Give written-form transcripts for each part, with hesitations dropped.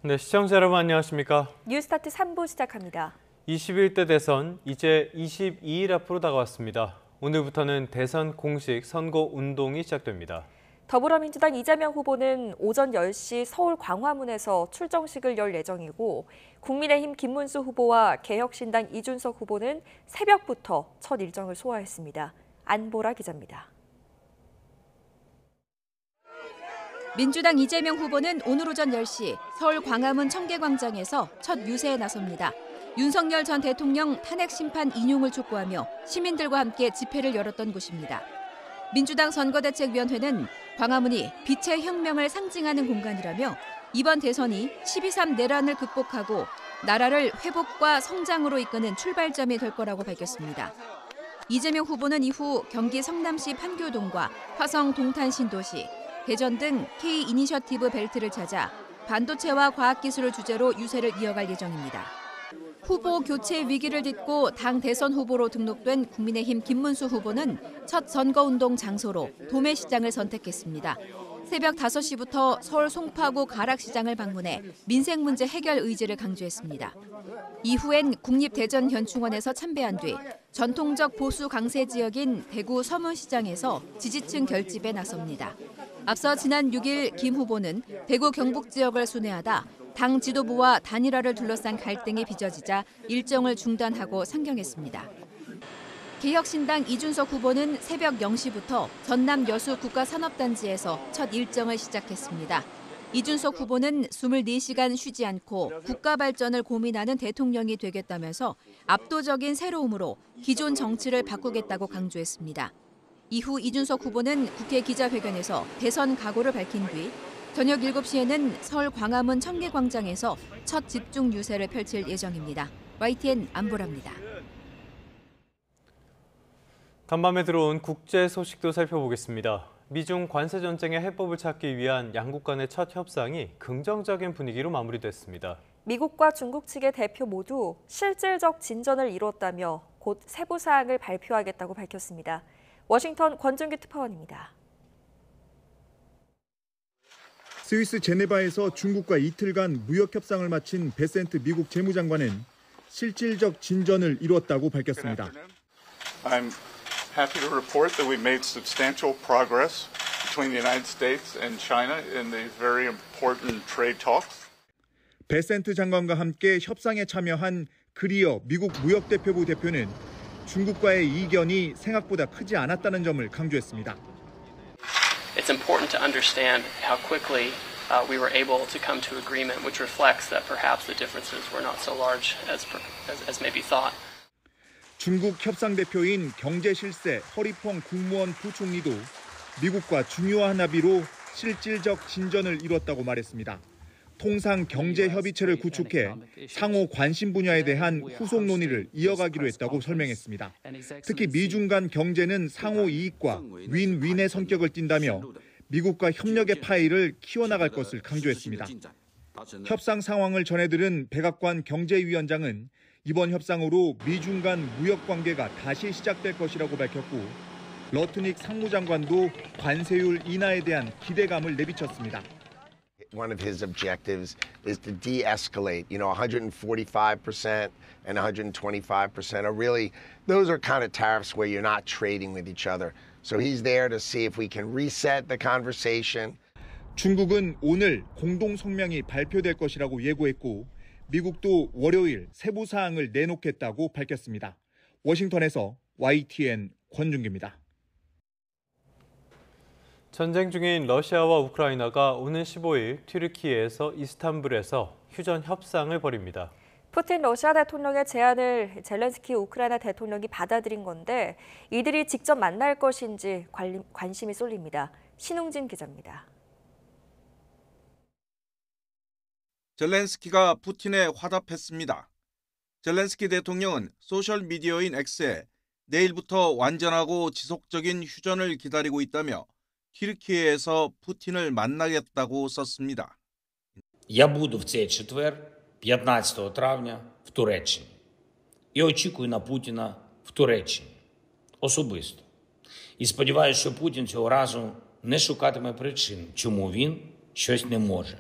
네, 시청자 여러분 안녕하십니까? 뉴스타트 3부 시작합니다. 21대 대선 이제 22일 앞으로 다가왔습니다. 오늘부터는 대선 공식 선거 운동이 시작됩니다. 더불어민주당 이재명 후보는 오전 10시 서울 광화문에서 출정식을 열 예정이고 국민의힘 김문수 후보와 개혁신당 이준석 후보는 새벽부터 첫 일정을 소화했습니다. 안보라 기자입니다. 민주당 이재명 후보는 오늘 오전 10시 서울 광화문 청계광장에서 첫 유세에 나섭니다. 윤석열 전 대통령 탄핵 심판 인용을 촉구하며 시민들과 함께 집회를 열었던 곳입니다. 민주당 선거대책위원회는 광화문이 빛의 혁명을 상징하는 공간이라며 이번 대선이 12.3 내란을 극복하고 나라를 회복과 성장으로 이끄는 출발점이 될 거라고 밝혔습니다. 이재명 후보는 이후 경기 성남시 판교동과 화성 동탄 신도시, 대전 등 K 이니셔티브 벨트를 찾아 반도체와 과학기술을 주제로 유세를 이어갈 예정입니다. 후보 교체 위기를 딛고 당 대선 후보로 등록된 국민의힘 김문수 후보는 첫 선거운동 장소로 도매시장을 선택했습니다. 새벽 5시부터 서울 송파구 가락시장을 방문해 민생 문제 해결 의지를 강조했습니다. 이후엔 국립대전현충원에서 참배한 뒤 전통적 보수 강세 지역인 대구 서문시장에서 지지층 결집에 나섭니다. 앞서 지난 6일 김 후보는 대구 경북 지역을 순회하다 당 지도부와 단일화를 둘러싼 갈등이 빚어지자 일정을 중단하고 상경했습니다. 개혁신당 이준석 후보는 새벽 0시부터 전남 여수 국가산업단지에서 첫 일정을 시작했습니다. 이준석 후보는 24시간 쉬지 않고 국가 발전을 고민하는 대통령이 되겠다면서 압도적인 새로움으로 기존 정치를 바꾸겠다고 강조했습니다. 이후 이준석 후보는 국회 기자회견에서 대선 각오를 밝힌 뒤 저녁 7시에는 서울 광화문 청계광장에서 첫 집중 유세를 펼칠 예정입니다. YTN 안보라입니다. 간밤에 들어온 국제 소식도 살펴보겠습니다. 미중 관세 전쟁의 해법을 찾기 위한 양국 간의 첫 협상이 긍정적인 분위기로 마무리됐습니다. 미국과 중국 측의 대표 모두 실질적 진전을 이뤘다며 곧 세부 사항을 발표하겠다고 밝혔습니다. 워싱턴 권준규 특파원입니다. 스위스 제네바에서 중국과 이틀간 무역 협상을 마친 베센트 미국 재무장관은 실질적 진전을 이뤘다고 밝혔습니다. I'm happy to report that we made substantial progress between the United States and China in these very important trade talks. 베센트 장관과 함께 협상에 참여한 그리어 미국 무역대표부 대표는 중국과의 이견이 생각보다 크지 않았다는 점을 강조했습니다. It's important to understand how quickly we were able to come to agreement, which reflects that perhaps the differences were not so large as may be thought. 중국 협상 대표인 경제실세 허리펑 국무원 부총리도 미국과 중요한 합의로 실질적 진전을 이뤘다고 말했습니다. 통상 경제 협의체를 구축해 상호 관심 분야에 대한 후속 논의를 이어가기로 했다고 설명했습니다. 특히 미중 간 경제는 상호 이익과 윈윈의 성격을 띈다며 미국과 협력의 파이를 키워나갈 것을 강조했습니다. 협상 상황을 전해들은 백악관 경제위원장은 이번 협상으로 미중 간 무역 관계가 다시 시작될 것이라고 밝혔고 러트닉 상무장관도 관세율 인하에 대한 기대감을 내비쳤습니다. One of his objectives is to de-escalate. 145% and 125% are really, those are kind of tariffs where you're not trading with each other. So he's there to see if we can reset the conversation. 중국은 오늘 공동 성명이 발표될 것이라고 예고했고 미국도 월요일 세부 사항을 내놓겠다고 밝혔습니다. 워싱턴에서 YTN 권준규입니다. 전쟁 중인 러시아와 우크라이나가 오는 15일 튀르키예에서 이스탄불에서 휴전 협상을 벌입니다. 푸틴 러시아 대통령의 제안을 젤렌스키 우크라이나 대통령이 받아들인 건데 이들이 직접 만날 것인지 관심이 쏠립니다. 신웅진 기자입니다. 젤렌스키가 푸틴에 화답했습니다. 젤렌스키 대통령은 소셜미디어인 X에 내일부터 완전하고 지속적인 휴전을 기다리고 있다며 튀르키예에서 푸틴을 만나겠다고 썼습니다. Я буду в цей четвер, 15 травня, в Туреччині. І очікую на Путіна в Туреччині особисто. І сподіваюся, що Путін цього разу не шукатиме причин, чому він щось не може.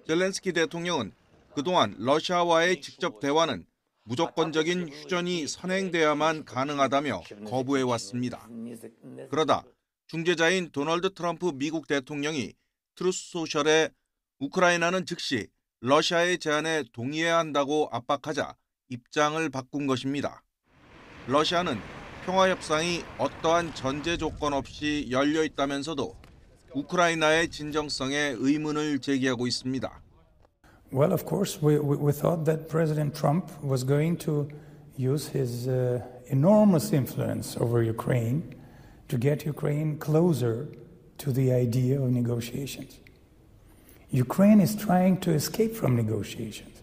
젤렌스키 대통령은 그동안 러시아와의 직접 대화는 무조건적인 휴전이 선행돼야만 가능하다며 거부해왔습니다. 그러다 중재자인 도널드 트럼프 미국 대통령이 트루스 소셜에 우크라이나는 즉시 러시아의 제안에 동의해야 한다고 압박하자 입장을 바꾼 것입니다. 러시아는 평화협상이 어떠한 전제 조건 없이 열려 있다면서도 우크라이나의 진정성에 의문을 제기하고 있습니다. Well, of course, we thought that President Trump was going to use his enormous influence over Ukraine to get Ukraine closer to the idea of negotiations. Ukraine is trying to escape from negotiations.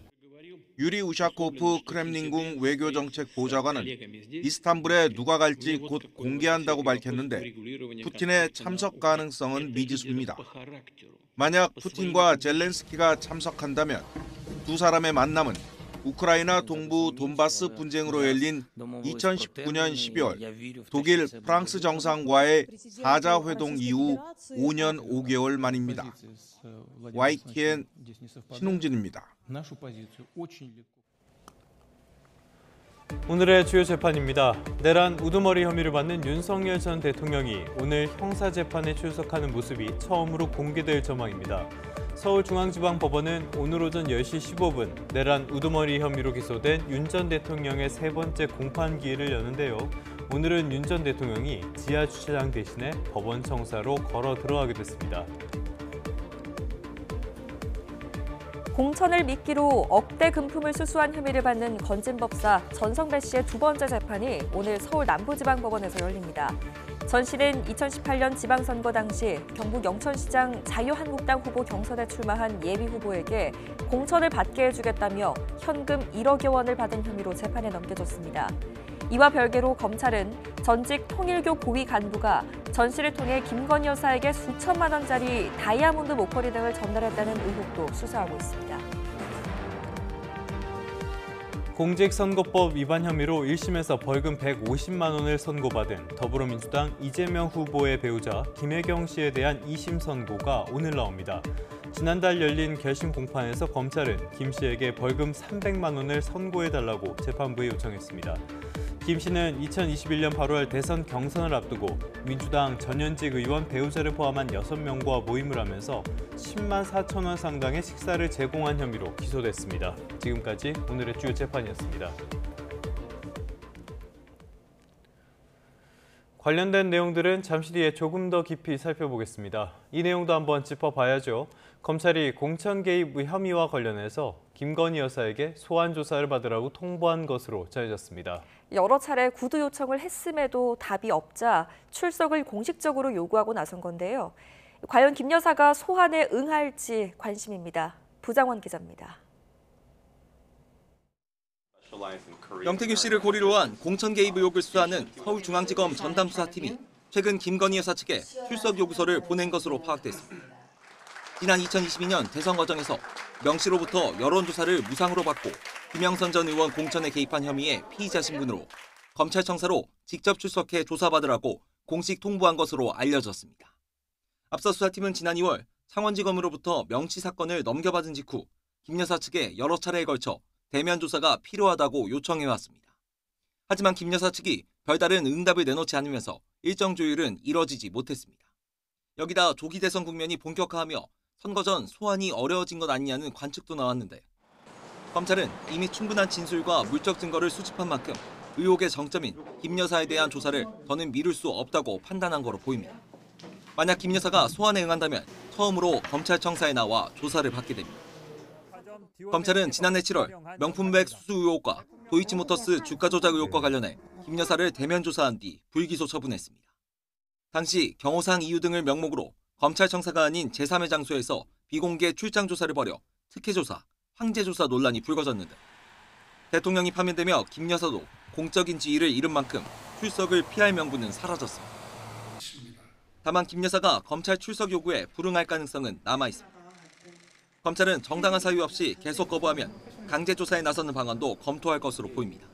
유리 우샤코프 크렘린궁 외교정책 보좌관은 이스탄불에 누가 갈지 곧 공개한다고 밝혔는데 푸틴의 참석 가능성은 미지수입니다. 만약 푸틴과 젤렌스키가 참석한다면 두 사람의 만남은 우크라이나 동부 돈바스 분쟁으로 열린 2019년 12월 독일, 프랑스 정상과의 4자 회동 이후 5년 5개월 만입니다. YTN 신홍진입니다. 오늘의 주요 재판입니다. 내란 우두머리 혐의를 받는 윤석열 전 대통령이 오늘 형사재판에 출석하는 모습이 처음으로 공개될 전망입니다. 서울중앙지방법원은 오늘 오전 10시 15분 내란 우두머리 혐의로 기소된 윤 전 대통령의 세 번째 공판 기일을 여는데요. 오늘은 윤 전 대통령이 지하 주차장 대신에 법원 청사로 걸어 들어가게 됐습니다. 공천을 미끼로 억대 금품을 수수한 혐의를 받는 건진법사 전성배 씨의 두 번째 재판이 오늘 서울 남부지방법원에서 열립니다. 전 씨는 2018년 지방선거 당시 경북 영천시장 자유한국당 후보 경선에 출마한 예비 후보에게 공천을 받게 해주겠다며 현금 1억여 원을 받은 혐의로 재판에 넘겨졌습니다. 이와 별개로 검찰은 전직 통일교 고위 간부가 전 씨를 통해 김건희 여사에게 수천만 원짜리 다이아몬드 목걸이 등을 전달했다는 의혹도 수사하고 있습니다. 공직선거법 위반 혐의로 1심에서 벌금 150만 원을 선고받은 더불어민주당 이재명 후보의 배우자 김혜경 씨에 대한 2심 선고가 오늘 나옵니다. 지난달 열린 결심 공판에서 검찰은 김 씨에게 벌금 300만 원을 선고해달라고 재판부에 요청했습니다. 김 씨는 2021년 8월 대선 경선을 앞두고 민주당 전현직 의원 배우자를 포함한 6명과 모임을 하면서 10만 4천 원 상당의 식사를 제공한 혐의로 기소됐습니다. 지금까지 오늘의 주요 재판이었습니다. 관련된 내용들은 잠시 뒤에 조금 더 깊이 살펴보겠습니다. 이 내용도 한번 짚어봐야죠. 검찰이 공천 개입 혐의와 관련해서 김건희 여사에게 소환 조사를 받으라고 통보한 것으로 전해졌습니다. 여러 차례 구두 요청을 했음에도 답이 없자 출석을 공식적으로 요구하고 나선 건데요. 과연 김 여사가 소환에 응할지 관심입니다. 부장원 기자입니다. 명태균 씨를 고리로 한 공천 개입 의혹을 수사하는 서울중앙지검 전담수사팀이 최근 김건희 여사 측에 출석 요구서를 보낸 것으로 파악됐습니다. 지난 2022년 대선 과정에서 명 씨로부터 여론조사를 무상으로 받고 김영선 전 의원 공천에 개입한 혐의의 피의자 신분으로 검찰청사로 직접 출석해 조사받으라고 공식 통보한 것으로 알려졌습니다. 앞서 수사팀은 지난 2월 창원지검으로부터 명 씨 사건을 넘겨받은 직후 김 여사 측에 여러 차례에 걸쳐 대면 조사가 필요하다고 요청해왔습니다. 하지만 김 여사 측이 별다른 응답을 내놓지 않으면서 일정 조율은 이뤄지지 못했습니다. 여기다 조기 대선 국면이 본격화하며 선거 전 소환이 어려워진 것 아니냐는 관측도 나왔는데 검찰은 이미 충분한 진술과 물적 증거를 수집한 만큼 의혹의 정점인 김 여사에 대한 조사를 더는 미룰 수 없다고 판단한 거로 보입니다. 만약 김 여사가 소환에 응한다면 처음으로 검찰청사에 나와 조사를 받게 됩니다. 검찰은 지난해 7월 명품백 수수 의혹과 도이치모터스 주가 조작 의혹과 관련해 김 여사를 대면 조사한 뒤 불기소 처분했습니다. 당시 경호상 이유 등을 명목으로 검찰청사가 아닌 제3의 장소에서 비공개 출장 조사를 벌여 특혜 조사, 황제 조사 논란이 불거졌는데 대통령이 파면되며 김 여사도 공적인 지위를 잃은 만큼 출석을 피할 명분은 사라졌습니다. 다만 김 여사가 검찰 출석 요구에 불응할 가능성은 남아 있습니다. 검찰은 정당한 사유 없이 계속 거부하면 강제 조사에 나서는 방안도 검토할 것으로 보입니다.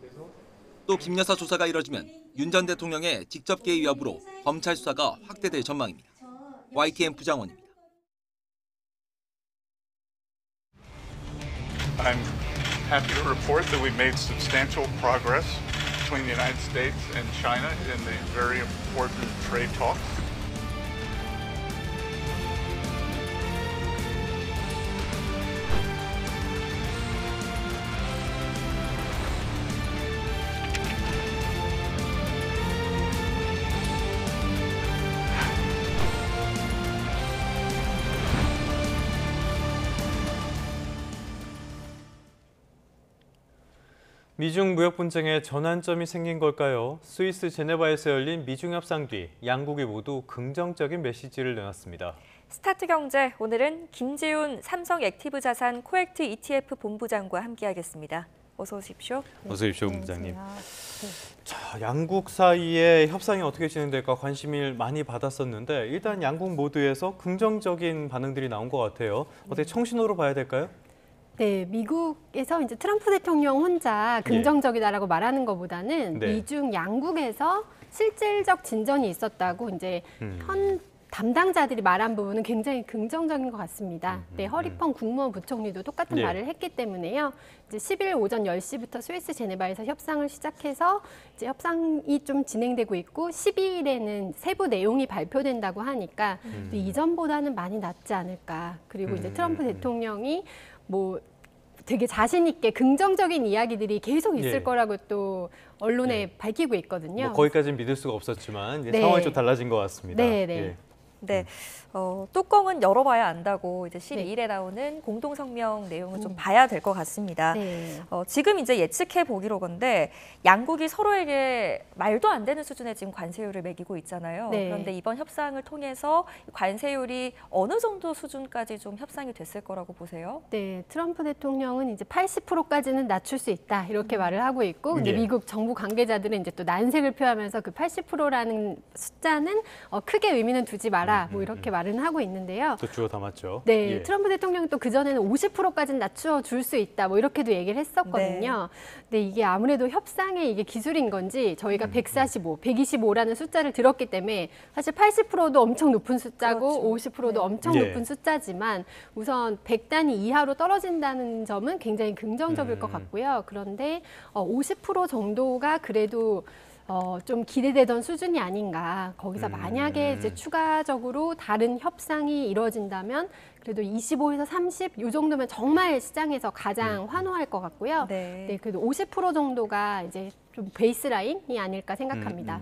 또 김 여사 조사가 이뤄지면 윤 전 대통령의 직접 개입 여부로 검찰 수사가 확대될 전망입니다. YTN 부장원입니다. I'm happy to report that we made substantial progress between the United States and China in the very important trade talks. 미중 무역 분쟁에 전환점이 생긴 걸까요? 스위스 제네바에서 열린 미중 협상 뒤 양국이 모두 긍정적인 메시지를 내놨습니다. 스타트 경제, 오늘은 김지훈 삼성 액티브 자산 코액트 ETF 본부장과 함께하겠습니다. 어서 오십시오. 어서 오십시오, 본부장님. 자, 양국 사이에 협상이 어떻게 진행될까 관심을 많이 받았었는데 일단 양국 모두에서 긍정적인 반응들이 나온 것 같아요. 어떻게 청신호로 봐야 될까요? 네, 미국에서 이제 트럼프 대통령 혼자 긍정적이다라고 말하는 것보다는 미중 양국에서 실질적 진전이 있었다고 이제 현 담당자들이 말한 부분은 굉장히 긍정적인 것 같습니다. 네, 허리펑 국무원 부총리도 똑같은 말을 했기 때문에요. 이제 10일 오전 10시부터 스위스 제네바에서 협상을 시작해서 이제 협상이 좀 진행되고 있고 12일에는 세부 내용이 발표된다고 하니까 이전보다는 많이 낫지 않을까. 그리고 이제 트럼프 대통령이 뭐 되게 자신 있게 긍정적인 이야기들이 계속 있을 거라고 또 언론에 밝히고 있거든요. 뭐 거기까지는 믿을 수가 없었지만 이제 상황이 좀 달라진 것 같습니다. 네, 뚜껑은 열어봐야 안다고 이제 12일에 나오는 공동 성명 내용을 좀 봐야 될 것 같습니다. 지금 이제 예측해 보기로건데 양국이 서로에게 말도 안 되는 수준의 지금 관세율을 매기고 있잖아요. 그런데 이번 협상을 통해서 관세율이 어느 정도 수준까지 좀 협상이 됐을 거라고 보세요? 네, 트럼프 대통령은 이제 80%까지는 낮출 수 있다 이렇게 말을 하고 있고, 근데 미국 정부 관계자들은 이제 또 난색을 표하면서 그 80%라는 숫자는 크게 의미는 두지 마라. 뭐 이렇게 말은 하고 있는데요. 또 주워 담았죠. 네, 트럼프 대통령이 또 그전에는 50%까지는 낮춰 줄 수 있다. 뭐 이렇게도 얘기를 했었거든요. 근데 이게 아무래도 협상의 이게 기술인 건지 저희가 145, 125라는 숫자를 들었기 때문에 사실 80%도 엄청 높은 숫자고 50%도 엄청 높은 숫자지만 우선 100단위 이하로 떨어진다는 점은 굉장히 긍정적일 것 같고요. 그런데 50% 정도가 그래도 좀 기대되던 수준이 아닌가. 거기서 만약에 이제 추가적으로 다른 협상이 이루어진다면 그래도 25에서 30 이 정도면 정말 시장에서 가장 환호할 것 같고요. 네, 그래도 50% 정도가 이제 좀 베이스라인이 아닐까 생각합니다.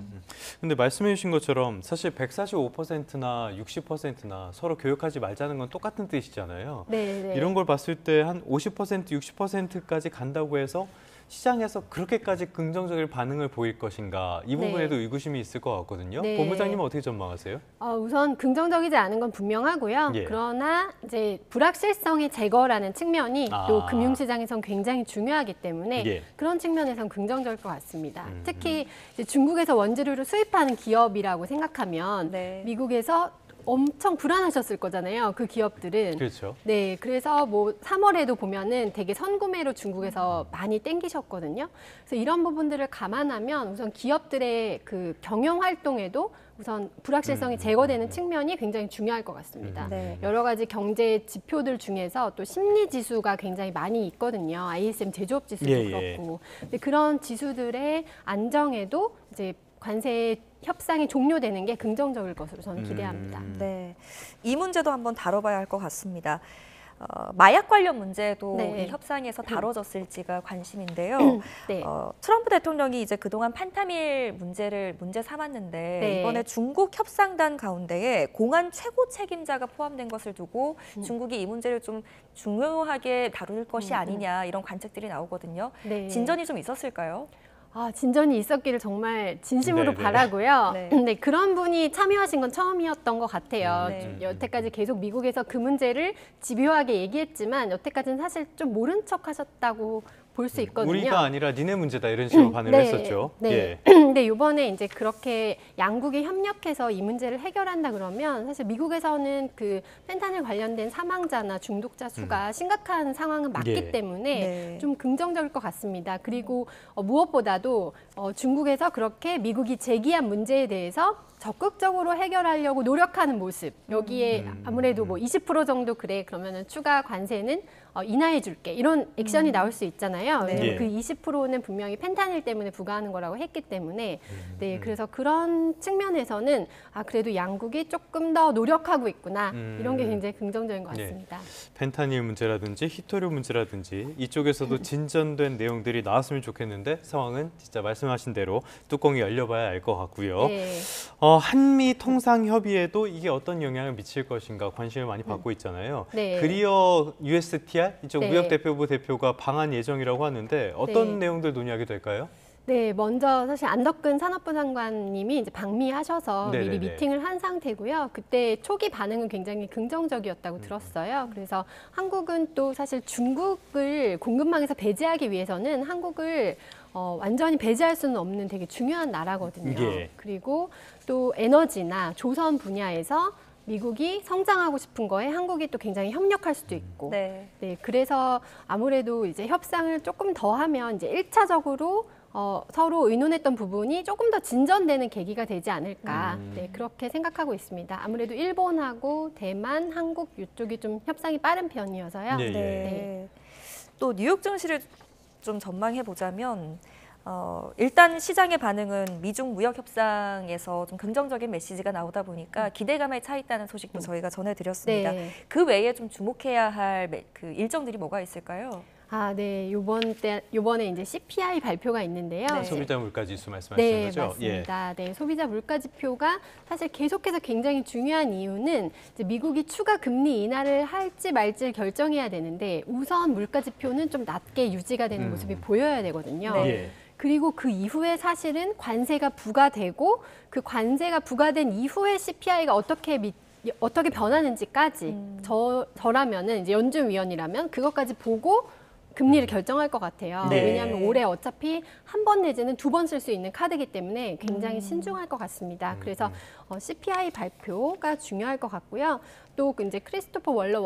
근데 말씀해 주신 것처럼 사실 145%나 60%나 서로 교역하지 말자는 건 똑같은 뜻이잖아요. 이런 걸 봤을 때 한 50%, 60%까지 간다고 해서 시장에서 그렇게까지 긍정적인 반응을 보일 것인가 이 부분에도 의구심이 있을 것 같거든요. 본부장님은 어떻게 전망하세요? 우선 긍정적이지 않은 건 분명하고요. 그러나 이제 불확실성의 제거라는 측면이 또 금융시장에선 굉장히 중요하기 때문에 그런 측면에선 긍정적일 것 같습니다. 특히 이제 중국에서 원재료를 수입하는 기업이라고 생각하면 미국에서 엄청 불안하셨을 거잖아요. 그 기업들은. 그렇죠. 네, 그래서 뭐 3월에도 보면은 되게 선구매로 중국에서 많이 땡기셨거든요. 그래서 이런 부분들을 감안하면 우선 기업들의 그 경영 활동에도 우선 불확실성이 제거되는 측면이 굉장히 중요할 것 같습니다. 여러 가지 경제 지표들 중에서 또 심리 지수가 굉장히 많이 있거든요. ISM 제조업 지수도 그렇고. 근데 그런 지수들의 안정에도 이제 관세 협상이 종료되는 게 긍정적일 것으로 저는 기대합니다. 네, 이 문제도 한번 다뤄봐야 할 것 같습니다. 마약 관련 문제도 이 협상에서 다뤄졌을지가 관심인데요. 트럼프 대통령이 이제 그동안 판타밀 문제 삼았는데 이번에 중국 협상단 가운데에 공안 최고 책임자가 포함된 것을 두고 중국이 이 문제를 좀 중요하게 다룰 것이 아니냐 이런 관측들이 나오거든요. 진전이 좀 있었을까요? 진전이 있었기를 정말 진심으로 바라고요. 근데 그런 분이 참여하신 건 처음이었던 것 같아요. 여태까지 계속 미국에서 그 문제를 집요하게 얘기했지만 여태까지는 사실 좀 모른 척 하셨다고 볼 수 있거든요. 우리가 아니라 니네 문제다 이런 식으로 반응을 했었죠. 네. 예. 근데 이번에 이제 그렇게 양국이 협력해서 이 문제를 해결한다 그러면 사실 미국에서는 그 펜타닐 관련된 사망자나 중독자 수가 심각한 상황은 맞기 예. 때문에 좀 긍정적일 것 같습니다. 그리고 무엇보다도 중국에서 그렇게 미국이 제기한 문제에 대해서 적극적으로 해결하려고 노력하는 모습, 여기에 아무래도 뭐 20% 정도 그래 그러면은 추가 관세는 인하해 줄게 이런 액션이 나올 수 있잖아요. 왜냐하면 그 20%는 분명히 펜타닐 때문에 부과하는 거라고 했기 때문에 네, 그래서 그런 측면에서는 그래도 양국이 조금 더 노력하고 있구나 이런 게 굉장히 긍정적인 것 같습니다. 펜타닐 문제라든지 히토류 문제라든지 이쪽에서도 진전된 내용들이 나왔으면 좋겠는데 상황은 진짜 말씀하신 대로 뚜껑이 열려봐야 알 것 같고요. 네. 한미 통상협의에도 이게 어떤 영향을 미칠 것인가 관심을 많이 받고 있잖아요. 네. 그리어 USTR 이쪽 네. 무역대표부 대표가 방한 예정이라고 하는데 어떤 네. 내용들 논의하게 될까요? 네, 먼저 사실 안덕근 산업부 장관님이 이제 방미하셔서 네네네. 미리 미팅을 한 상태고요. 그때 초기 반응은 굉장히 긍정적이었다고 들었어요. 그래서 한국은 또 사실 중국을 공급망에서 배제하기 위해서는 한국을 완전히 배제할 수는 없는 되게 중요한 나라거든요. 예. 그리고 또 에너지나 조선 분야에서 미국이 성장하고 싶은 거에 한국이 또 굉장히 협력할 수도 있고. 네. 네, 그래서 아무래도 이제 협상을 조금 더 하면 이제 1차적으로 서로 의논했던 부분이 조금 더 진전되는 계기가 되지 않을까. 네, 그렇게 생각하고 있습니다. 아무래도 일본하고 대만, 한국 이쪽이 좀 협상이 빠른 편이어서요. 네. 네. 또 뉴욕 증시를 좀 전망해 보자면 일단 시장의 반응은 미중 무역 협상에서 좀 긍정적인 메시지가 나오다 보니까 기대감에 차 있다는 소식도 저희가 전해드렸습니다. 네. 그 외에 좀 주목해야 할 그 일정들이 뭐가 있을까요? 네, 요번에 이제 CPI 발표가 있는데요. 네. 소비자 물가지수 말씀하시는 네, 거죠? 맞습니다. 네, 소비자 물가지표가 사실 계속해서 굉장히 중요한 이유는 이제 미국이 추가 금리 인하를 할지 말지를 결정해야 되는데 우선 물가지표는 좀 낮게 유지가 되는 모습이 보여야 되거든요. 예. 그리고 그 이후에 사실은 관세가 부과되고 그 관세가 부과된 이후에 CPI가 어떻게 변하는지까지 저라면은 이제 연준위원이라면 그것까지 보고 금리를 결정할 것 같아요. 네. 왜냐하면 올해 어차피 한 번 내지는 2번 쓸 수 있는 카드이기 때문에 굉장히 신중할 것 같습니다. 그래서 CPI 발표가 중요할 것 같고요. 또 이제 크리스토퍼 월러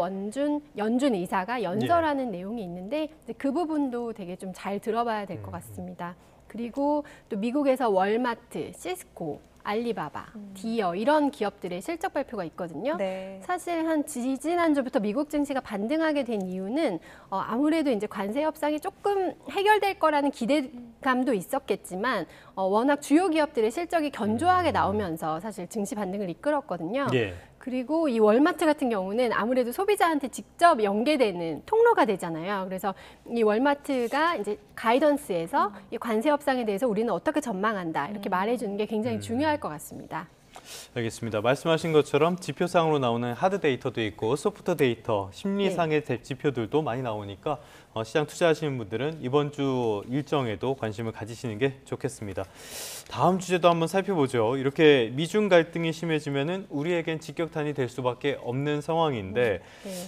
연준 이사가 연설하는 내용이 있는데 이제 그 부분도 되게 좀 잘 들어봐야 될 것 같습니다. 그리고 또 미국에서 월마트, 시스코, 알리바바, 디어 이런 기업들의 실적 발표가 있거든요. 네. 사실 한 지지난주부터 미국 증시가 반등하게 된 이유는 아무래도 이제 관세 협상이 조금 해결될 거라는 기대감도 있었겠지만 워낙 주요 기업들의 실적이 견조하게 나오면서 사실 증시 반등을 이끌었거든요. 예. 그리고 이 월마트 같은 경우는 아무래도 소비자한테 직접 연계되는 통로가 되잖아요. 그래서 이 월마트가 이제 가이던스에서 이 관세 협상에 대해서 우리는 어떻게 전망한다 이렇게 말해주는 게 굉장히 중요할 것 같습니다. 알겠습니다. 말씀하신 것처럼 지표상으로 나오는 하드 데이터도 있고 소프트 데이터, 심리상의 지표들도 많이 나오니까 시장 투자하시는 분들은 이번 주 일정에도 관심을 가지시는 게 좋겠습니다. 다음 주제도 한번 살펴보죠. 이렇게 미중 갈등이 심해지면은 우리에겐 직격탄이 될 수밖에 없는 상황인데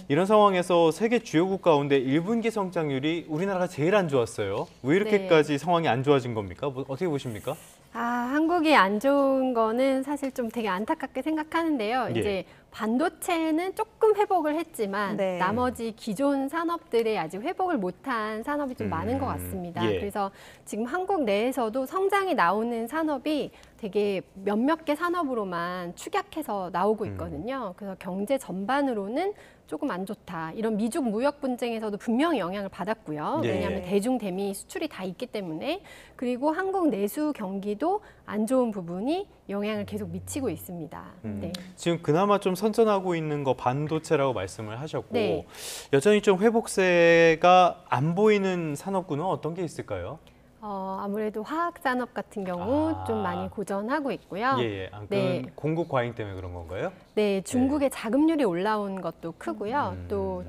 이런 상황에서 세계 주요국 가운데 1분기 성장률이 우리나라가 제일 안 좋았어요. 왜 이렇게까지 상황이 안 좋아진 겁니까? 어떻게 보십니까? 한국이 안 좋은 거는 사실 좀 되게 안타깝게 생각하는데요. 예. 이제 반도체는 조금 회복을 했지만 네. 나머지 기존 산업들의 아직 회복을 못한 산업이 좀 많은 것 같습니다. 예. 그래서 지금 한국 내에서도 성장이 나오는 산업이 되게 몇몇 개 산업으로만 축약해서 나오고 있거든요. 그래서 경제 전반으로는 조금 안 좋다. 이런 미중 무역 분쟁에서도 분명히 영향을 받았고요. 네. 왜냐하면 대중 대미 수출이 다 있기 때문에. 그리고 한국 내수 경기도 안 좋은 부분이 영향을 계속 미치고 있습니다. 네. 지금 그나마 좀 선전하고 있는 거 반도체라고 말씀을 하셨고 네. 여전히 좀 회복세가 안 보이는 산업군은 어떤 게 있을까요? 아무래도 화학 산업 같은 경우 좀 많이 고전하고 있고요. 예. 네. 공급 과잉 때문에 그런 건가요? 네, 중국의 자금률이 올라온 것도 크고요. 또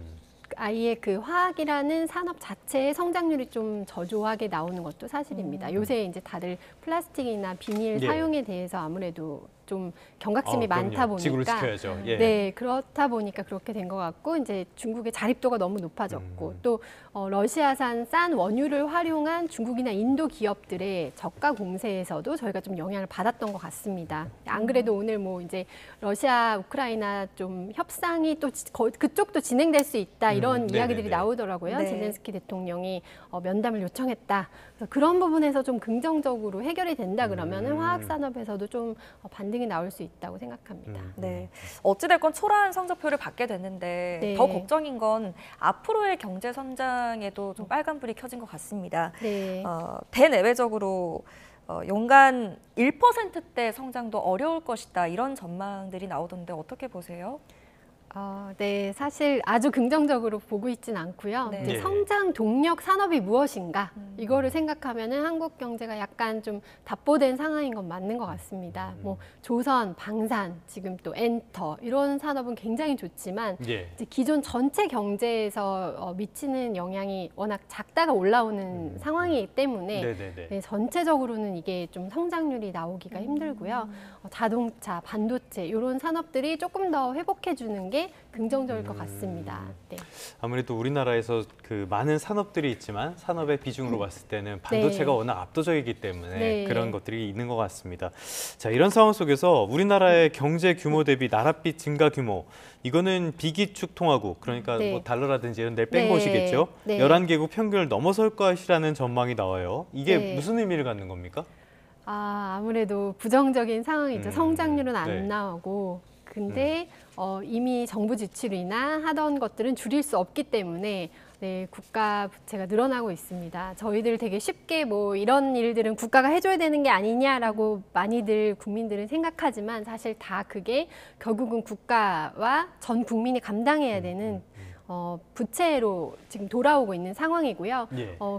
아예 그 화학이라는 산업 자체의 성장률이 좀 저조하게 나오는 것도 사실입니다. 요새 이제 다들 플라스틱이나 비닐 예. 사용에 대해서 아무래도 좀 경각심이 많다 보니까 지구를 지켜야죠. 예. 네, 그렇다 보니까 그렇게 된 것 같고 이제 중국의 자립도가 너무 높아졌고 또 러시아산 싼 원유를 활용한 중국이나 인도 기업들의 저가 공세에서도 저희가 좀 영향을 받았던 것 같습니다. 안 그래도 오늘 뭐 이제 러시아 우크라이나 좀 협상이 또 그쪽도 진행될 수 있다 이런 이야기들이 나오더라고요. 네. 젤렌스키 대통령이 면담을 요청했다. 그래서 그런 부분에서 좀 긍정적으로 해결이 된다 그러면은 화학 산업에서도 좀 반등이 나올 수 있다고 생각합니다. 네, 어찌됐건 초라한 성적표를 받게 됐는데 네. 더 걱정인 건 앞으로의 경제 성장에도 좀 빨간불이 켜진 것 같습니다. 네. 대내외적으로 연간 1%대 성장도 어려울 것이다 이런 전망들이 나오던데 어떻게 보세요? 네, 사실 아주 긍정적으로 보고 있진 않고요. 네. 이제 성장 동력 산업이 무엇인가 이거를 생각하면은 한국 경제가 약간 좀 답보된 상황인 건 맞는 것 같습니다. 뭐 조선, 방산, 지금 또 엔터 이런 산업은 굉장히 좋지만 예. 이제 기존 전체 경제에서 미치는 영향이 워낙 작다가 올라오는 상황이기 때문에 네, 전체적으로는 이게 좀 성장률이 나오기가 힘들고요. 자동차, 반도체 이런 산업들이 조금 더 회복해주는 게 긍정적일 것 같습니다. 네. 아무래도 우리나라에서 그 많은 산업들이 있지만 산업의 비중으로 봤을 때는 반도체가 워낙 압도적이기 때문에 그런 것들이 있는 것 같습니다. 자, 이런 상황 속에서 우리나라의 경제 규모 대비 나랏빚 증가 규모 이거는 비기축 통화국 그러니까 뭐 달러라든지 이런 데 뺀 것이겠죠. 11개국 평균을 넘어설 것이라는 전망이 나와요. 이게 무슨 의미를 갖는 겁니까? 아무래도 부정적인 상황이죠. 성장률은 안 나오고 근데 이미 정부 지출이나 하던 것들은 줄일 수 없기 때문에 국가 부채가 늘어나고 있습니다. 저희들 되게 쉽게 뭐 이런 일들은 국가가 해줘야 되는 게 아니냐라고 많이들 국민들은 생각하지만 사실 다 그게 결국은 국가와 전 국민이 감당해야 되는 부채로 지금 돌아오고 있는 상황이고요.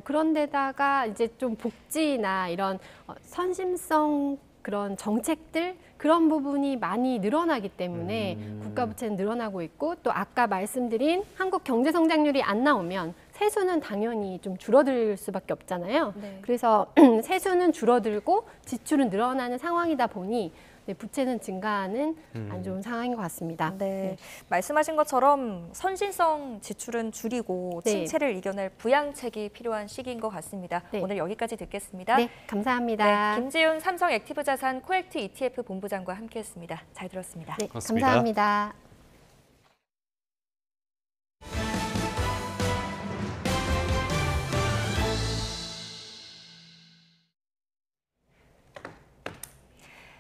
그런데다가 이제 좀 복지나 이런 선심성 그런 정책들 그런 부분이 많이 늘어나기 때문에 국가 부채는 늘어나고 있고 또 아까 말씀드린 한국 경제 성장률이 안 나오면 세수는 당연히 좀 줄어들 수밖에 없잖아요. 그래서 세수는 줄어들고 지출은 늘어나는 상황이다 보니 부채는 증가하는 안 좋은 상황인 것 같습니다. 말씀하신 것처럼 선신성 지출은 줄이고 침체를 이겨낼 부양책이 필요한 시기인 것 같습니다. 오늘 여기까지 듣겠습니다. 네, 감사합니다. 김지훈 삼성 액티브자산 코액트 ETF 본부장과 함께했습니다. 잘 들었습니다. 네, 감사합니다.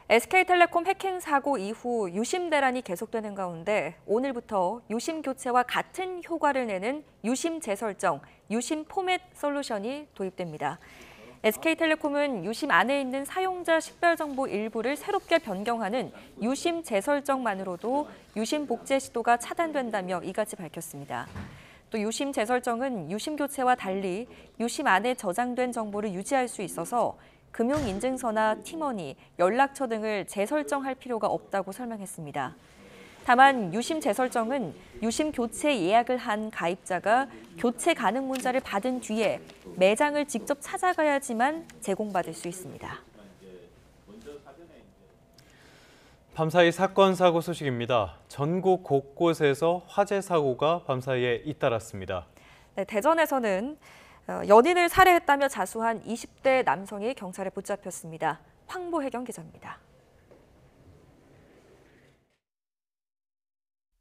SK텔레콤 해킹 사고 이후 유심 대란이 계속되는 가운데 오늘부터 유심 교체와 같은 효과를 내는 유심 재설정, 유심 포맷 솔루션이 도입됩니다. SK텔레콤은 유심 안에 있는 사용자 식별 정보 일부를 새롭게 변경하는 유심 재설정만으로도 유심 복제 시도가 차단된다며 이같이 밝혔습니다. 또 유심 재설정은 유심 교체와 달리 유심 안에 저장된 정보를 유지할 수 있어서 금융인증서나 팀원이 연락처 등을 재설정할 필요가 없다고 설명했습니다. 다만 유심 재설정은 유심 교체 예약을 한 가입자가 교체 가능 문자를 받은 뒤에 매장을 직접 찾아가야지만 제공받을 수 있습니다. 밤사이 사건 사고 소식입니다. 전국 곳곳에서 화재 사고가 밤사이에 잇따랐습니다. 대전에서는 연인을 살해했다며 자수한 20대 남성이 경찰에 붙잡혔습니다. 황보혜경 기자입니다.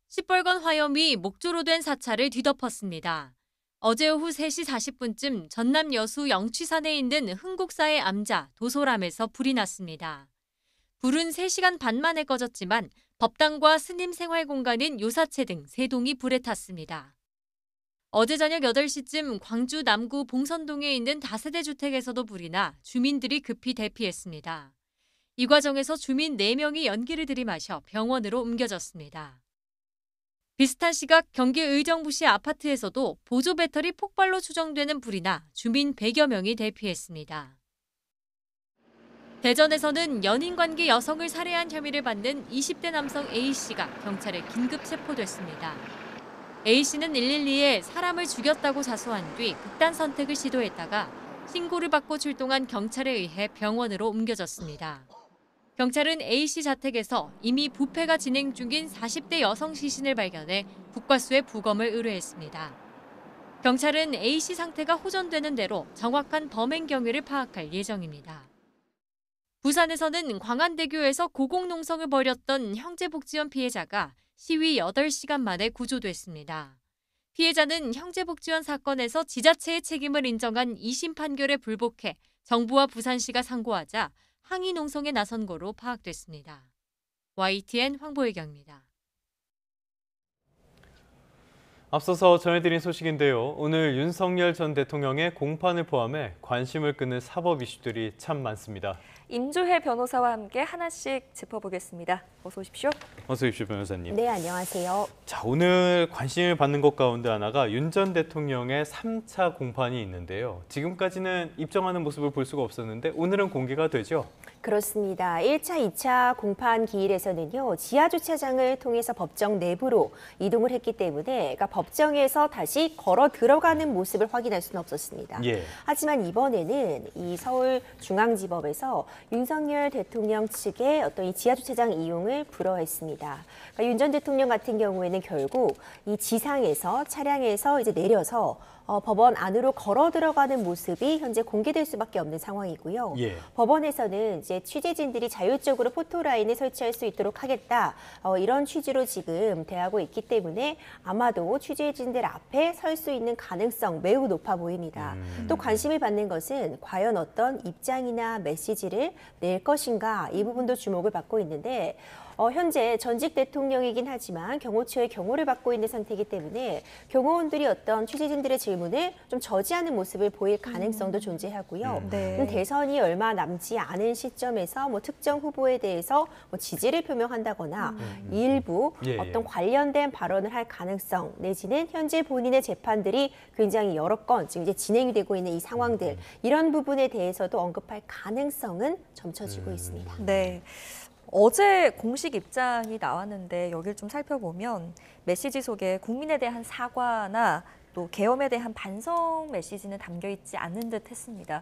시뻘건 화염이 목조로 된 사찰을 뒤덮었습니다. 어제 오후 3시 40분쯤 전남 여수 영취산에 있는 흥국사의 암자 도소람에서 불이 났습니다. 불은 3시간 반 만에 꺼졌지만 법당과 스님 생활 공간인 요사체 등 3동이 불에 탔습니다. 어제 저녁 8시쯤 광주 남구 봉선동에 있는 다세대 주택에서도 불이 나 주민들이 급히 대피했습니다. 이 과정에서 주민 4명이 연기를 들이마셔 병원으로 옮겨졌습니다. 비슷한 시각 경기 의정부시 아파트에서도 보조 배터리 폭발로 추정되는 불이 나 주민 100여 명이 대피했습니다. 대전에서는 연인 관계 여성을 살해한 혐의를 받는 20대 남성 A씨가 경찰에 긴급 체포됐습니다. A씨는 112에 사람을 죽였다고 자수한 뒤 극단 선택을 시도했다가 신고를 받고 출동한 경찰에 의해 병원으로 옮겨졌습니다. 경찰은 A씨 자택에서 이미 부패가 진행 중인 40대 여성 시신을 발견해 국과수에 부검을 의뢰했습니다. 경찰은 A씨 상태가 호전되는 대로 정확한 범행 경위를 파악할 예정입니다. 부산에서는 광안대교에서 고공농성을 벌였던 형제복지원 피해자가 시위 8시간 만에 구조됐습니다. 피해자는 형제복지원 사건에서 지자체의 책임을 인정한 2심 판결에 불복해 정부와 부산시가 상고하자 항의 농성에 나선 거로 파악됐습니다. YTN 황보혜경입니다. 앞서서 전해드린 소식인데요. 오늘 윤석열 전 대통령의 공판을 포함해 관심을 끄는 사법 이슈들이 참 많습니다. 임주혜 변호사와 함께 하나씩 짚어보겠습니다. 어서 오십시오. 어서 오십시오, 변호사님. 네, 안녕하세요. 자, 오늘 관심을 받는 것 가운데 하나가 윤 전 대통령의 3차 공판이 있는데요. 지금까지는 입정하는 모습을 볼 수가 없었는데 오늘은 공개가 되죠? 그렇습니다. 1차, 2차 공판 기일에서는요. 지하주차장을 통해서 법정 내부로 이동을 했기 때문에 그러니까 법정에서 다시 걸어 들어가는 모습을 확인할 수는 없었습니다. 예. 하지만 이번에는 이 서울중앙지법에서 윤석열 대통령 측의 어떤 이 지하주차장 이용을 불허했습니다. 그러니까 윤 전 대통령 같은 경우에는 결국 이 지상에서 차량에서 이제 내려서 법원 안으로 걸어 들어가는 모습이 현재 공개될 수밖에 없는 상황이고요. 예. 법원에서는 이제 취재진들이 자율적으로 포토라인을 설치할 수 있도록 하겠다. 이런 취지로 지금 대하고 있기 때문에 아마도 취재진들 앞에 설 수 있는 가능성 매우 높아 보입니다. 또 관심을 받는 것은 과연 어떤 입장이나 메시지를 낼 것인가 이 부분도 주목을 받고 있는데 현재 전직 대통령이긴 하지만 경호처의 경호를 받고 있는 상태이기 때문에 경호원들이 어떤 취재진들의 질문을 좀 저지하는 모습을 보일 가능성도 존재하고요. 네. 대선이 얼마 남지 않은 시점에서 뭐 특정 후보에 대해서 뭐 지지를 표명한다거나 일부 예, 어떤 예. 관련된 발언을 할 가능성 내지는 현재 본인의 재판들이 굉장히 여러 건 지금 이제 진행이 되고 있는 이 상황들 이런 부분에 대해서도 언급할 가능성은 점쳐지고 있습니다. 네. 어제 공식 입장이 나왔는데 여기를 좀 살펴보면 메시지 속에 국민에 대한 사과나 또 계엄에 대한 반성 메시지는 담겨 있지 않는 듯 했습니다.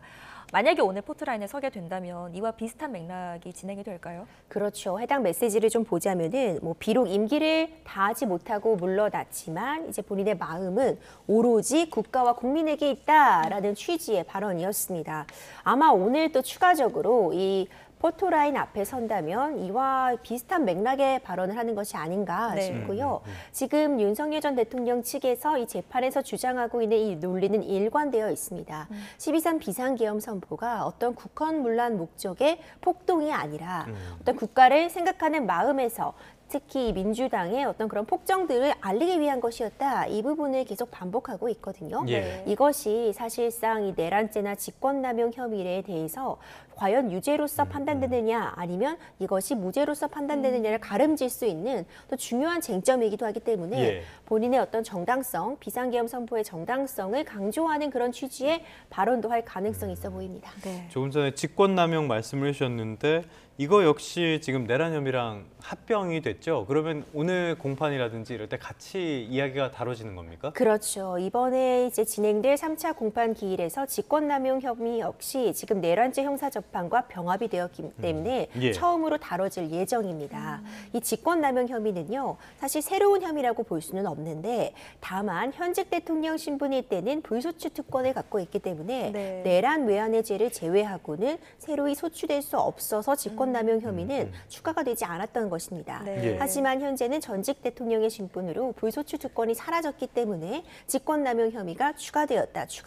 만약에 오늘 포트라인에 서게 된다면 이와 비슷한 맥락이 진행이 될까요? 그렇죠. 해당 메시지를 좀 보자면은 뭐 비록 임기를 다하지 못하고 물러났지만 이제 본인의 마음은 오로지 국가와 국민에게 있다라는 취지의 발언이었습니다. 아마 오늘 또 추가적으로 이 포토라인 앞에 선다면 이와 비슷한 맥락의 발언을 하는 것이 아닌가 싶고요. 지금 윤석열 전 대통령 측에서 이 재판에서 주장하고 있는 이 논리는 일관되어 있습니다. 12.3 비상계엄 선포가 어떤 국헌문란 목적의 폭동이 아니라 어떤 국가를 생각하는 마음에서 특히 민주당의 어떤 그런 폭정들을 알리기 위한 것이었다. 이 부분을 계속 반복하고 있거든요. 예. 이것이 사실상 이 내란죄나 직권남용 혐의에 대해서 과연 유죄로서 판단되느냐 아니면 이것이 무죄로서 판단되느냐를 가름질 수 있는 또 중요한 쟁점이기도 하기 때문에 예. 본인의 어떤 정당성, 비상계엄 선포의 정당성을 강조하는 그런 취지의 발언도 할 가능성이 있어 보입니다. 네. 조금 전에 직권남용 말씀을 해주셨는데 이거 역시 지금 내란 혐의랑 합병이 됐죠? 그러면 오늘 공판이라든지 이럴 때 같이 이야기가 다뤄지는 겁니까? 그렇죠. 이번에 이제 진행될 3차 공판 기일에서 직권남용 혐의 역시 지금 내란죄 형사재판과 병합이 되었기 때문에 예. 처음으로 다뤄질 예정입니다. 이 직권남용 혐의는요. 사실 새로운 혐의라고 볼 수는 없는데 다만 현직 대통령 신분일 때는 불소추 특권을 갖고 있기 때문에 네. 내란 외환의 죄를 제외하고는 새로이 소추될 수 없어서 직권남용 혐의는 추가가 되지 않았던 것입니다. 네. 예. 하지만 현재는 전직 대통령의 신분으로 불소추 특권이 사라졌기 때문에 직권남용 혐의가 추가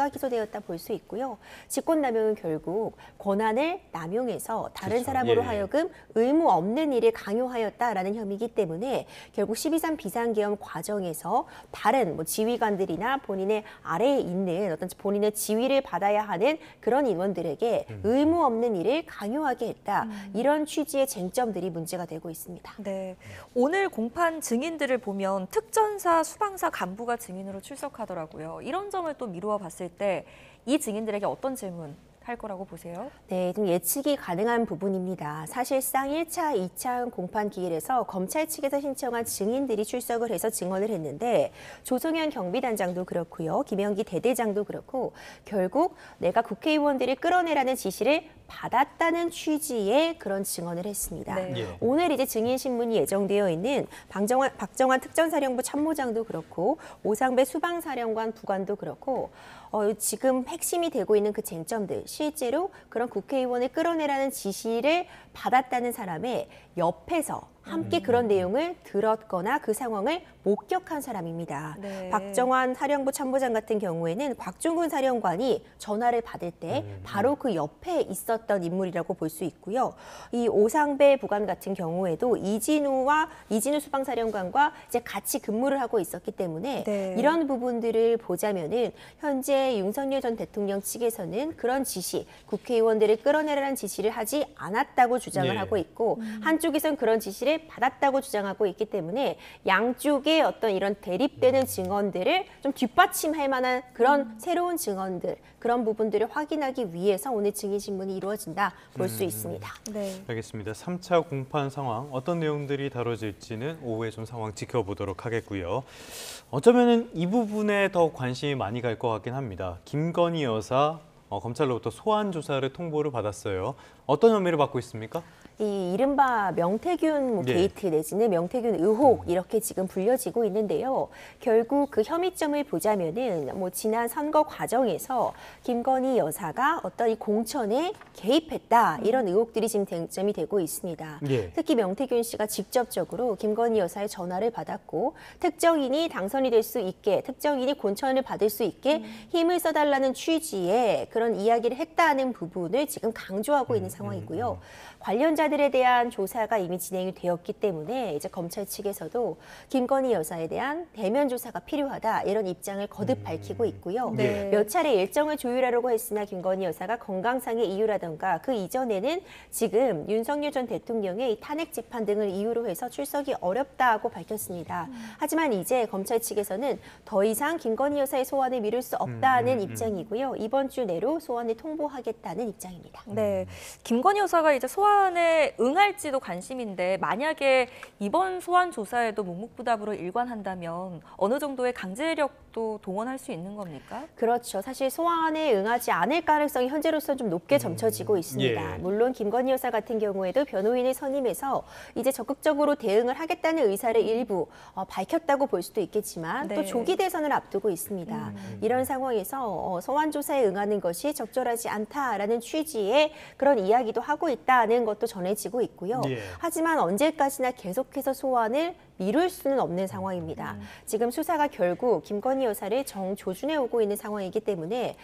기소되었다 볼 수 있고요. 직권남용은 결국 권한을 남용해서 다른 그렇죠. 사람으로 예. 하여금 의무 없는 일을 강요하였다라는 혐의이기 때문에 결국 12.3 비상계엄 과정에서 다른 뭐 지휘관들이나 본인의 아래에 있는 어떤 본인의 지휘를 받아야 하는 그런 인원들에게 의무 없는 일을 강요하게 했다. 이런 취지의 쟁점들이 문제가 되고 있습니다. 네. 오늘 공판 증인들을 보면 특전사, 수방사 간부가 증인으로 출석하더라고요. 이런 점을 또 미루어 봤을 때 이 증인들에게 어떤 질문 할 거라고 보세요? 네, 좀 예측이 가능한 부분입니다. 사실상 1차, 2차 공판 기일에서 검찰 측에서 신청한 증인들이 출석을 해서 증언을 했는데 조성현 경비단장도 그렇고요. 김영기 대대장도 그렇고 결국 내가 국회의원들을 끌어내라는 지시를 받았다는 취지의 그런 증언을 했습니다. 네. 예. 오늘 이제 증인 신문이 예정되어 있는 박정환 특전사령부 참모장도 그렇고 오상배 수방사령관 부관도 그렇고 지금 핵심이 되고 있는 그 쟁점들, 실제로 그런 국회의원을 끌어내라는 지시를 받았다는 사람의 옆에서 함께 그런 내용을 들었거나 그 상황을 목격한 사람입니다. 네. 박정환 사령부 참모장 같은 경우에는 곽중근 사령관이 전화를 받을 때 바로 그 옆에 있었던 인물이라고 볼 수 있고요. 이 오상배 부관 같은 경우에도 이진우 수방사령관과 이제 같이 근무를 하고 있었기 때문에 네. 이런 부분들을 보자면은 현재 윤석열 전 대통령 측에서는 그런 지시, 국회의원들을 끌어내라는 지시를 하지 않았다고 주장을 예. 하고 있고 한쪽에선 그런 지시를 받았다고 주장하고 있기 때문에 양쪽의 어떤 이런 대립되는 증언들을 좀 뒷받침할 만한 그런 새로운 증언들, 그런 부분들을 확인하기 위해서 오늘 증인신문이 이루어진다 볼 수 있습니다. 네. 알겠습니다. 3차 공판 상황 어떤 내용들이 다뤄질지는 오후에 좀 상황 지켜보도록 하겠고요. 어쩌면 이 부분에 더 관심이 많이 갈 것 같긴 합니다. 김건희 여사 검찰로부터 소환 조사를 통보를 받았어요. 어떤 혐의를 받고 있습니까? 이 이른바 명태균 게이트 내지는 명태균 의혹 이렇게 지금 불려지고 있는데요. 결국 그 혐의점을 보자면은 지난 선거 과정에서 김건희 여사가 어떤 이 공천에 개입했다 이런 의혹들이 지금 쟁점이 되고 있습니다. 예. 특히 명태균 씨가 직접적으로 김건희 여사의 전화를 받았고 특정인이 당선이 될 수 있게, 특정인이 공천을 받을 수 있게 힘을 써달라는 취지의 그런 이야기를 했다는 부분을 지금 강조하고 있는 상황이고요. 관련자들에 대한 조사가 이미 진행이 되었기 때문에 이제 검찰 측에서도 김건희 여사에 대한 대면 조사가 필요하다 이런 입장을 거듭 밝히고 있고요. 네. 몇 차례 일정을 조율하려고 했으나 김건희 여사가 건강상의 이유라든가 그 이전에는 지금 윤석열 전 대통령의 이 탄핵 재판 등을 이유로 해서 출석이 어렵다고 밝혔습니다. 하지만 이제 검찰 측에서는 더 이상 김건희 여사의 소환을 미룰 수 없다는 입장이고요. 이번 주 내로 소환을 통보하겠다는 입장입니다. 네, 김건희 여사가 이제 소환에 응할지도 관심인데 만약에 이번 소환 조사에도 묵묵부답으로 일관한다면 어느 정도의 강제력도 동원할 수 있는 겁니까? 그렇죠. 사실 소환에 응하지 않을 가능성이 현재로서는 좀 높게 점쳐지고 있습니다. 예. 물론 김건희 여사 같은 경우에도 변호인을 선임해서 이제 적극적으로 대응을 하겠다는 의사를 일부 밝혔다고 볼 수도 있겠지만 또 네. 조기 대선을 앞두고 있습니다. 이런 상황에서 소환 조사에 응하는 것이 적절하지 않다라는 취지의 그런 이야기도 하고 있다는 것도 전해지고 있고요. 예. 하지만 언제까지나 계속해서 소환을 미룰 수는 없는 상황입니다. 지금 수사가 결국 김건희 여사를 정조준해 오고 있는 상황이기 때문에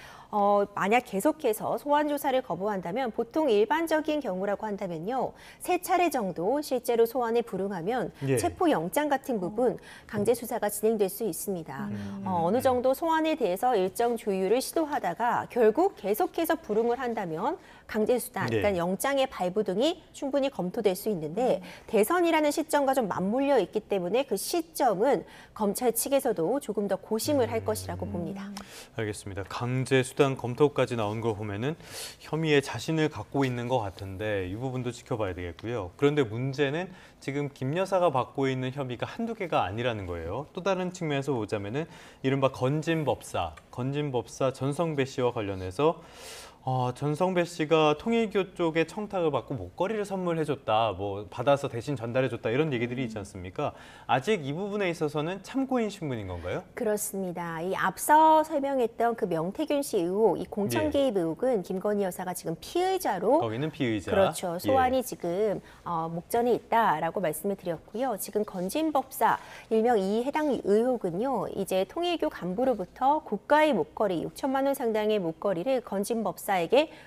만약 계속해서 소환 조사를 거부한다면 보통 일반적인 경우라고 한다면요. 3차례 정도 실제로 소환에 불응하면 예. 체포영장 같은 부분 강제 수사가 진행될 수 있습니다. 어느 정도 소환에 대해서 일정 조율을 시도하다가 결국 계속해서 불응을 한다면 강제 수단, 네. 그러니까 영장의 발부 등이 충분히 검토될 수 있는데 대선이라는 시점과 좀 맞물려 있기 때문에 그 시점은 검찰 측에서도 조금 더 고심을 할 것이라고 봅니다. 알겠습니다. 강제 수단 검토까지 나온 걸 보면은 혐의에 자신을 갖고 있는 것 같은데 이 부분도 지켜봐야 되겠고요. 그런데 문제는 지금 김 여사가 받고 있는 혐의가 한두 개가 아니라는 거예요. 또 다른 측면에서 보자면은 이른바 건진법사 전성배 씨와 관련해서 전성배 씨가 통일교 쪽에 청탁을 받고 목걸이를 선물해줬다, 받아서 대신 전달해줬다 이런 얘기들이 있지 않습니까? 아직 이 부분에 있어서는 참고인 신분인 건가요? 그렇습니다. 이 앞서 설명했던 그 명태균 씨 의혹, 이 공천 개입 의혹은 김건희 여사가 지금 피의자로 거기는 피의자. 그렇죠. 소환이 예. 지금 목전에 있다라고 말씀을 드렸고요. 지금 건진법사 일명 이 해당 의혹은요. 이제 통일교 간부로부터 고가의 목걸이 6천만 원 상당의 목걸이를 건진법사에게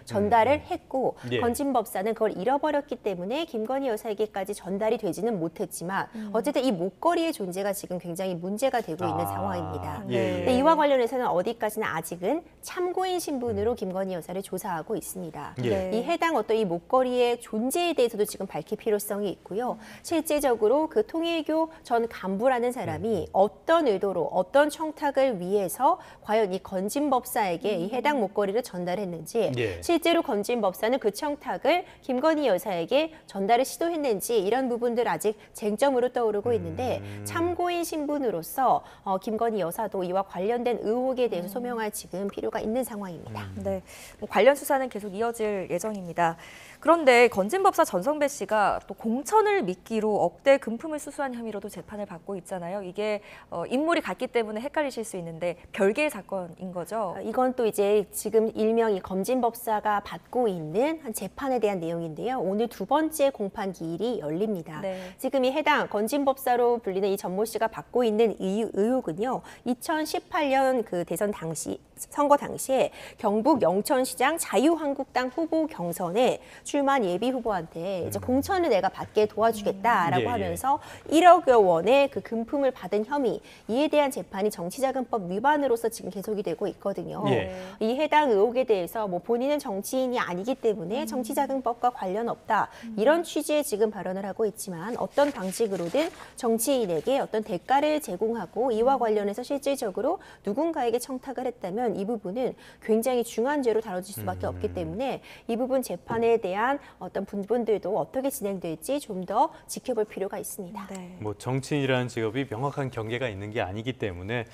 전달을 했고 예. 건진법사는 그걸 잃어버렸기 때문에 김건희 여사에게까지 전달이 되지는 못했지만 어쨌든 이 목걸이의 존재가 지금 굉장히 문제가 되고 있는 상황입니다. 예. 근데 이와 관련해서는 어디까지나 아직은 참고인 신분으로 김건희 여사를 조사하고 있습니다. 예. 이 해당 어떤 이 목걸이의 존재에 대해서도 지금 밝힐 필요성이 있고요. 실제적으로 그 통일교 전 간부라는 사람이 어떤 의도로 어떤 청탁을 위해서 과연 이 건진법사에게 이 해당 목걸이를 전달했는지 있는지 예. 실제로 건진 법사는 그 청탁을 김건희 여사에게 전달을 시도했는지 이런 부분들 아직 쟁점으로 떠오르고 있는데 참고인 신분으로서 김건희 여사도 이와 관련된 의혹에 대해서 소명할 지금 필요가 있는 상황입니다. 네, 관련 수사는 계속 이어질 예정입니다. 그런데 건진법사 전성배 씨가 또 공천을 미끼로 억대 금품을 수수한 혐의로도 재판을 받고 있잖아요. 이게 인물이 같기 때문에 헷갈리실 수 있는데 별개의 사건인 거죠. 이건 또 이제 지금 일명 이 건진법사가 받고 있는 한 재판에 대한 내용인데요. 오늘 두 번째 공판 기일이 열립니다. 네. 지금 이 해당 건진법사로 불리는 이 전모 씨가 받고 있는 의혹은요. 2018년 그 대선 당시 선거 당시에 경북 영천시장 자유한국당 후보 경선에 출마한 예비 후보한테 이제 공천을 내가 받게 도와주겠다라고 예, 하면서 1억여 원의 그 금품을 받은 혐의, 이에 대한 재판이 정치자금법 위반으로서 지금 계속이 되고 있거든요. 예. 이 해당 의혹에 대해서 뭐 본인은 정치인이 아니기 때문에 정치자금법과 관련 없다, 이런 취지의 지금 발언을 하고 있지만 어떤 방식으로든 정치인에게 어떤 대가를 제공하고 이와 관련해서 실질적으로 누군가에게 청탁을 했다면 이 부분은 굉장히 중한 죄로 다뤄질 수밖에 없기 때문에 이 부분 재판에 대한 어떤 부분들도 어떻게 진행될지 좀 더 지켜볼 필요가 있습니다. 네. 뭐 정치인이라는 직업이 명확한 경계가 있는 게 아니기 때문에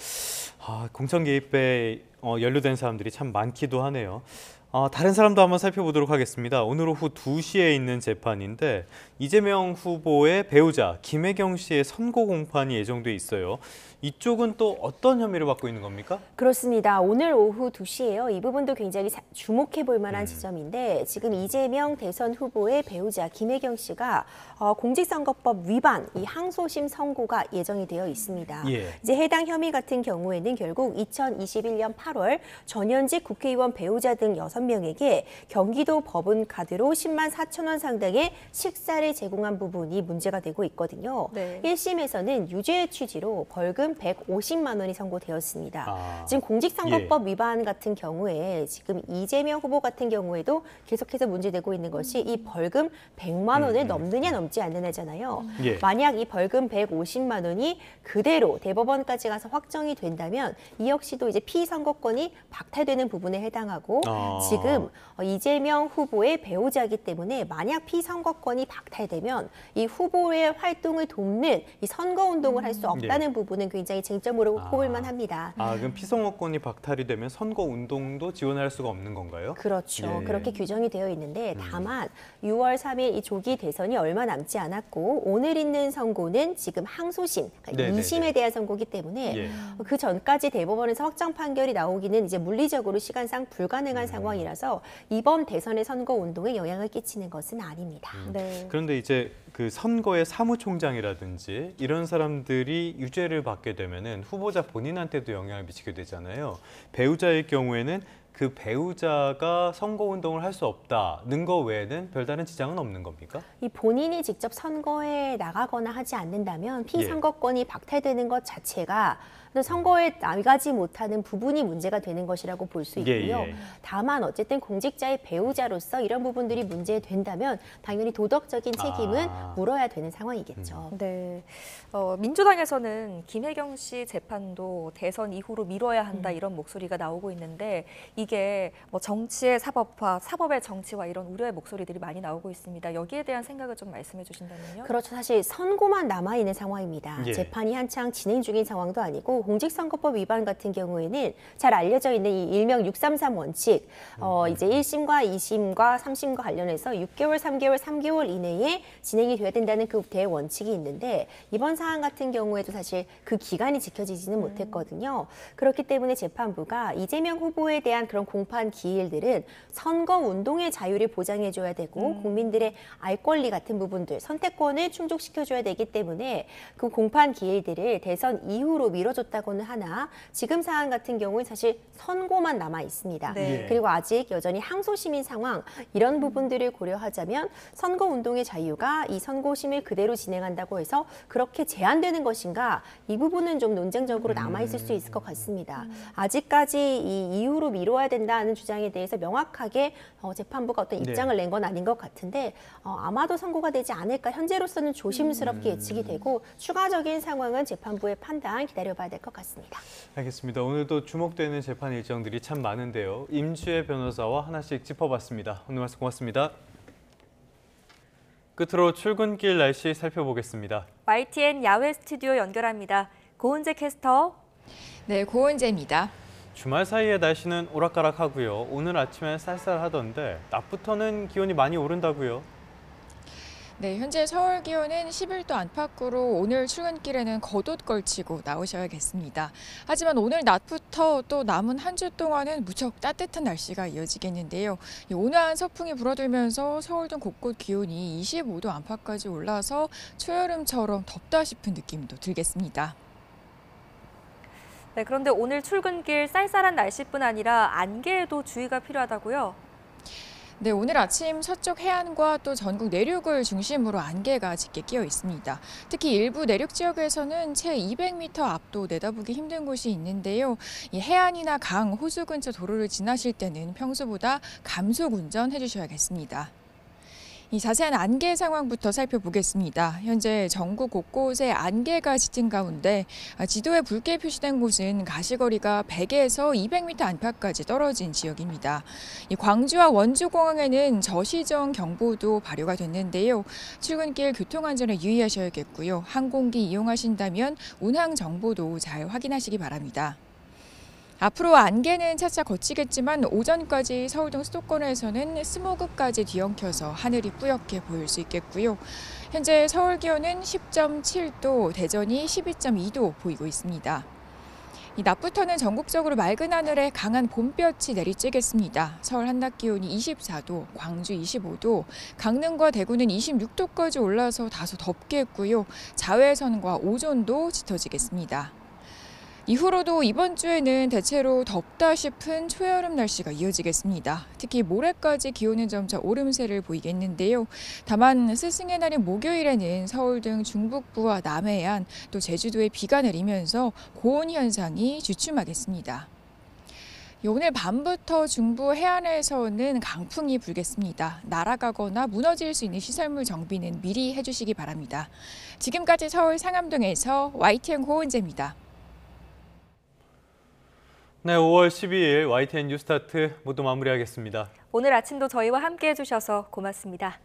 공천 개입에 연루된 사람들이 참 많기도 하네요. 다른 사람도 한번 살펴보도록 하겠습니다. 오늘 오후 2시에 있는 재판인데 이재명 후보의 배우자 김혜경 씨의 선고 공판이 예정돼 있어요. 이쪽은 또 어떤 혐의를 받고 있는 겁니까? 그렇습니다. 오늘 오후 2시에요. 이 부분도 굉장히 주목해 볼 만한 지점인데 지금 이재명 대선 후보의 배우자 김혜경 씨가 공직선거법 위반 이 항소심 선고가 예정이 되어 있습니다. 예. 이제 해당 혐의 같은 경우에는 결국 2021년 8월 전현직 국회의원 배우자 등 6명에게 경기도 법원 카드로 10만 4천 원 상당의 식사를 제공한 부분이 문제가 되고 있거든요. 네. 1심에서는 유죄의 취지로 벌금 150만 원이 선고되었습니다. 지금 공직선거법 위반 같은 경우에 지금 이재명 후보 같은 경우에도 계속해서 문제되고 있는 것이 이 벌금 100만 원을 넘느냐 넘지 않느냐잖아요. 예. 만약 이 벌금 150만 원이 그대로 대법원까지 가서 확정이 된다면 이 역시도 이제 피선거권이 박탈되는 부분에 해당하고 지금 이재명 후보의 배우자이기 때문에 만약 피선거권이 박탈되면 이 후보의 활동을 돕는 이 선거운동을 할 수 없다는 부분은 굉장히 쟁점으로 꼽을 만합니다. 그럼 피선거권이 박탈이 되면 선거 운동도 지원할 수가 없는 건가요? 그렇죠. 예. 그렇게 규정이 되어 있는데 다만 6월 3일 이 조기 대선이 얼마 남지 않았고 오늘 있는 선고는 지금 항소심, 그러니까 2심에 대한 선고이기 때문에 예. 그 전까지 대법원에서 확정 판결이 나오기는 이제 물리적으로 시간상 불가능한 상황이라서 이번 대선의 선거 운동에 영향을 끼치는 것은 아닙니다. 네. 그런데 이제 그 선거의 사무총장이라든지 이런 사람들이 유죄를 받게 되면은 후보자 본인한테도 영향을 미치게 되잖아요. 배우자의 경우에는 그 배우자가 선거운동을 할 수 없다는 거 외에는 별다른 지장은 없는 겁니까? 이 본인이 직접 선거에 나가거나 하지 않는다면 피선거권이 박탈되는 것 자체가 선거에 나가지 못하는 부분이 문제가 되는 것이라고 볼 수 있고요. 다만 어쨌든 공직자의 배우자로서 이런 부분들이 문제된다면 당연히 도덕적인 책임은 물어야 되는 상황이겠죠. 네, 민주당에서는 김혜경 씨 재판도 대선 이후로 미뤄야 한다 이런 목소리가 나오고 있는데 이게 뭐 정치의 사법화, 사법의 정치화 이런 우려의 목소리들이 많이 나오고 있습니다. 여기에 대한 생각을 좀 말씀해 주신다면요. 그렇죠. 사실 선고만 남아있는 상황입니다. 예. 재판이 한창 진행 중인 상황도 아니고 공직선거법 위반 같은 경우에는 잘 알려져 있는 이 일명 633 원칙, 이제 1심과 2심과 3심과 관련해서 6개월, 3개월, 3개월 이내에 진행이 돼야 된다는 그 대원칙이 있는데 이번 사안 같은 경우에도 사실 그 기간이 지켜지지는 못했거든요. 그렇기 때문에 재판부가 이재명 후보에 대한 그런 공판 기일들은 선거 운동의 자유를 보장해줘야 되고 국민들의 알 권리 같은 부분들, 선택권을 충족시켜줘야 되기 때문에 그 공판 기일들을 대선 이후로 미뤄줬다고는 하나 지금 사안 같은 경우는 사실 선고만 남아 있습니다. 네. 그리고 아직 여전히 항소심인 상황 이런 부분들을 고려하자면 선거 운동의 자유가 이 선고심을 그대로 진행한다고 해서 그렇게 제한되는 것인가 이 부분은 좀 논쟁적으로 남아 있을 수 있을 것 같습니다. 아직까지 이 이후로 미뤄야 된다는 주장에 대해서 명확하게 재판부가 어떤 입장을 낸 건 아닌 것 같은데 아마도 선고가 되지 않을까 현재로서는 조심스럽게 예측이 되고 추가적인 상황은 재판부의 판단 기다려봐야 될 것 같습니다. 것 같습니다. 알겠습니다. 오늘도 주목되는 재판 일정들이 참 많은데요. 임주혜 변호사와 하나씩 짚어봤습니다. 오늘 말씀 고맙습니다. 끝으로 출근길 날씨 살펴보겠습니다. YTN 야외 스튜디오 연결합니다. 고은재 캐스터. 네, 고은재입니다. 주말 사이에 날씨는 오락가락하고요. 오늘 아침엔 쌀쌀하던데 낮부터는 기온이 많이 오른다고요. 네, 현재 서울 기온은 11도 안팎으로 오늘 출근길에는 겉옷 걸치고 나오셔야겠습니다. 하지만 오늘 낮부터 또 남은 한 주 동안은 무척 따뜻한 날씨가 이어지겠는데요. 온화한 서풍이 불어들면서 서울 등 곳곳 기온이 25도 안팎까지 올라서 초여름처럼 덥다 싶은 느낌도 들겠습니다. 네, 그런데 오늘 출근길 쌀쌀한 날씨뿐 아니라 안개에도 주의가 필요하다고요? 네, 오늘 아침 서쪽 해안과 또 전국 내륙을 중심으로 안개가 짙게 끼어 있습니다. 특히 일부 내륙 지역에서는 채 200m 앞도 내다보기 힘든 곳이 있는데요. 이 해안이나 강, 호수 근처 도로를 지나실 때는 평소보다 감속 운전해 주셔야겠습니다. 이 자세한 안개 상황부터 살펴보겠습니다. 현재 전국 곳곳에 안개가 짙은 가운데 지도에 붉게 표시된 곳은 가시거리가 100에서 200m 안팎까지 떨어진 지역입니다. 이 광주와 원주공항에는 저시정 경보도 발효가 됐는데요. 출근길 교통안전에 유의하셔야겠고요. 항공기 이용하신다면 운항 정보도 잘 확인하시기 바랍니다. 앞으로 안개는 차차 걷히겠지만 오전까지 서울 등 수도권에서는 스모그까지 뒤엉켜서 하늘이 뿌옇게 보일 수 있겠고요. 현재 서울 기온은 10.7도, 대전이 12.2도 보이고 있습니다. 이 낮부터는 전국적으로 맑은 하늘에 강한 봄볕이 내리쬐겠습니다. 서울 한낮 기온이 24도, 광주 25도, 강릉과 대구는 26도까지 올라서 다소 덥겠고요. 자외선과 오존도 짙어지겠습니다. 이후로도 이번 주에는 대체로 덥다 싶은 초여름 날씨가 이어지겠습니다. 특히 모레까지 기온은 점차 오름세를 보이겠는데요. 다만 스승의 날인 목요일에는 서울 등 중북부와 남해안 또 제주도에 비가 내리면서 고온 현상이 주춤하겠습니다. 오늘 밤부터 중부 해안에서는 강풍이 불겠습니다. 날아가거나 무너질 수 있는 시설물 정비는 미리 해주시기 바랍니다. 지금까지 서울 상암동에서 YTN 고은재입니다. 네, 5월 12일 YTN 뉴스타트 모두 마무리하겠습니다. 오늘 아침도 저희와 함께해 주셔서 고맙습니다.